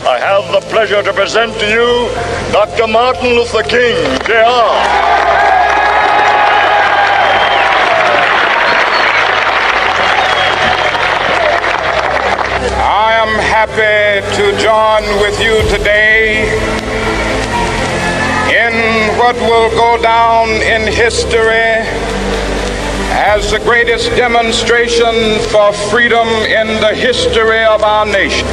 I have the pleasure to present to you Dr. Martin Luther King, Jr. I am happy to join with you today in what will go down in history as the greatest demonstration for freedom in the history of our nation.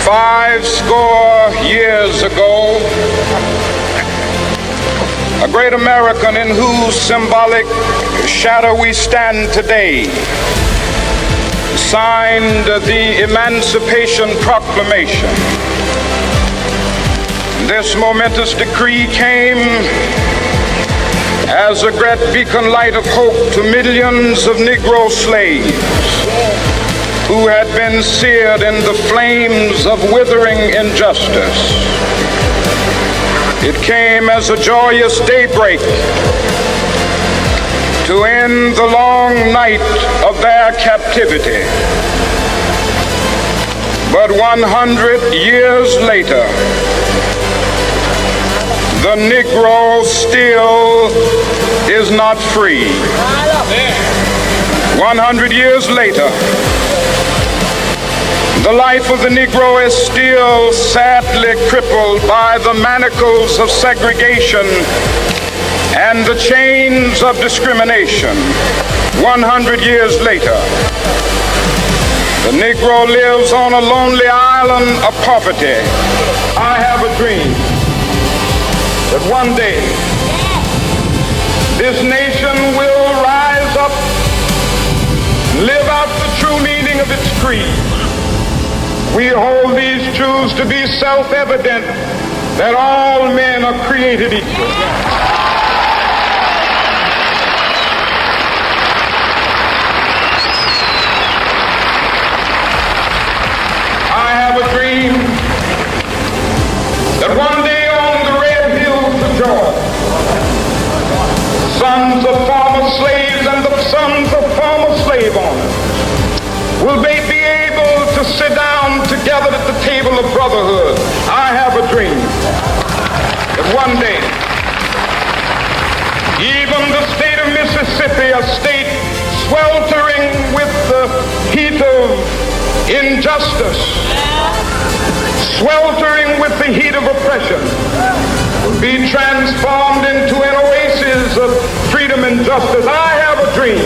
Five score years ago, a great American in whose symbolic shadow we stand today signed the Emancipation Proclamation. This momentous decree came as a great beacon light of hope to millions of Negro slaves who had been seared in the flames of withering injustice. It came as a joyous daybreak to end the long night of their captivity. But 100 years later, the Negro still is not free. 100 years later, the life of the Negro is still sadly crippled by the manacles of segregation and the chains of discrimination. 100 years later, the Negro lives on a lonely island of poverty. I have a dream that one day this nation will rise up, live out the true meaning of its creed. We hold these truths to be self-evident, that all men are created equal. I have a dream that one day on the red hills of Georgia, sons of former slaves and the sons of former slave owners will be able to sit down together at the table of brotherhood. I have a dream that one day, even the state of Mississippi, a state sweltering with the heat of injustice, sweltering with the heat of oppression, will be transformed into an oasis of freedom and justice. I have a dream.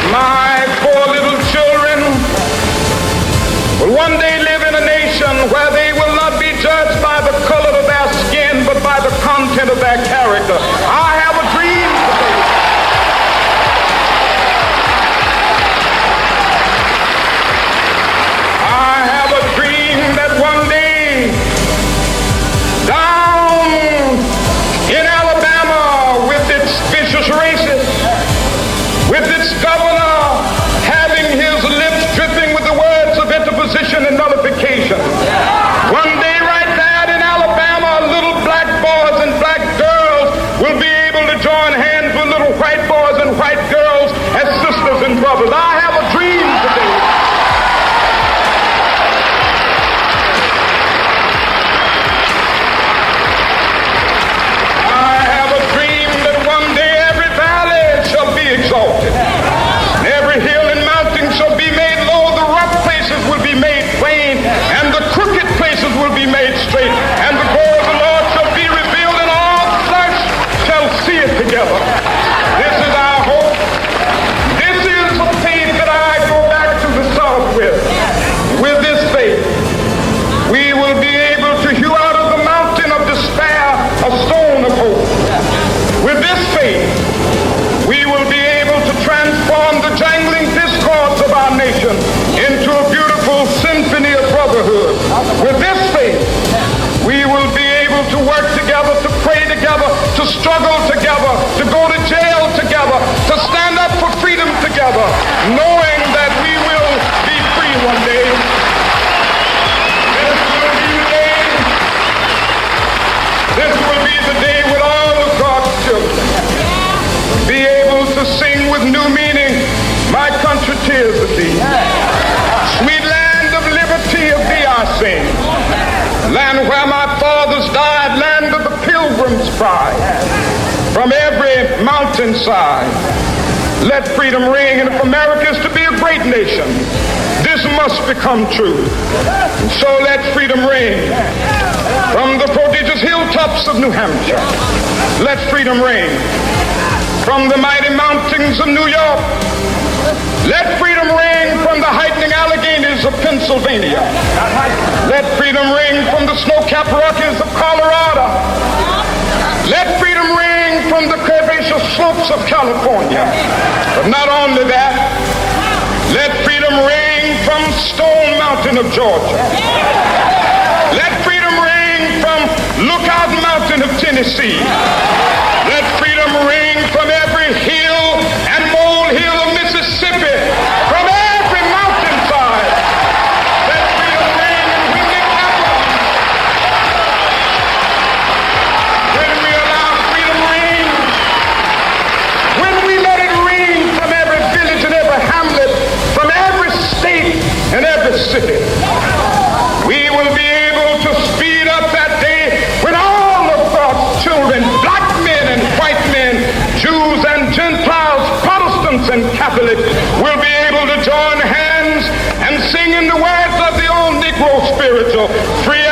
My poor little children will one day live in a nation where they will not be judged by the color of their skin, but by the content of their character. I have a dream today. I have a dream that one day down in Alabama, with its vicious racists, with its governor having his lips dripping with the words of interposition and nullification. One day right there in Alabama, little black boys and black girls will be able to join hands with little white boys and white girls as sisters and brothers. I have a dream today. I have a dream that one day every valley shall be exalted. Every hill and mountain shall be made low, the rough places will be made plain, and the crooked places will be made straight, and the glory of the Lord shall be revealed, and all flesh shall see it together. This is our hope. This is the faith that I go back to the South with. With this faith, we will be able to hew out of the mountain of despair a stone of hope. With this faith, we will be able to transform the jangling discords of our nation into a beautiful symphony of brotherhood. With this faith, we will be able to work together, to pray together, to struggle together, to go to jail together, to stand up for freedom together, knowing that we will be free one day. This will be the day when all pride. From every mountainside, let freedom ring. And if America is to be a great nation, this must become true. So let freedom ring. From the prodigious hilltops of New Hampshire, let freedom ring. From the mighty mountains of New York, let freedom ring. From the heightening Alleghenies of Pennsylvania, let freedom ring. From the snow-capped Rockies of Colorado, let freedom ring. From the curvaceous slopes of California. But not only that, let freedom ring from Stone Mountain of Georgia. Let freedom ring from Lookout Mountain of Tennessee. Let freedom ring from every hill and molehill of Mississippi, from every mountainside. Let freedom ring. And when it happens, when we allow freedom ring, when we let it ring from every village and every hamlet, from every state and every city, we will be able to speed up that day when all of God's children, black men and white men, Jews and Gentiles, Protestants and Catholics, will be able to join hands and sing in the words of the old Negro spiritual, free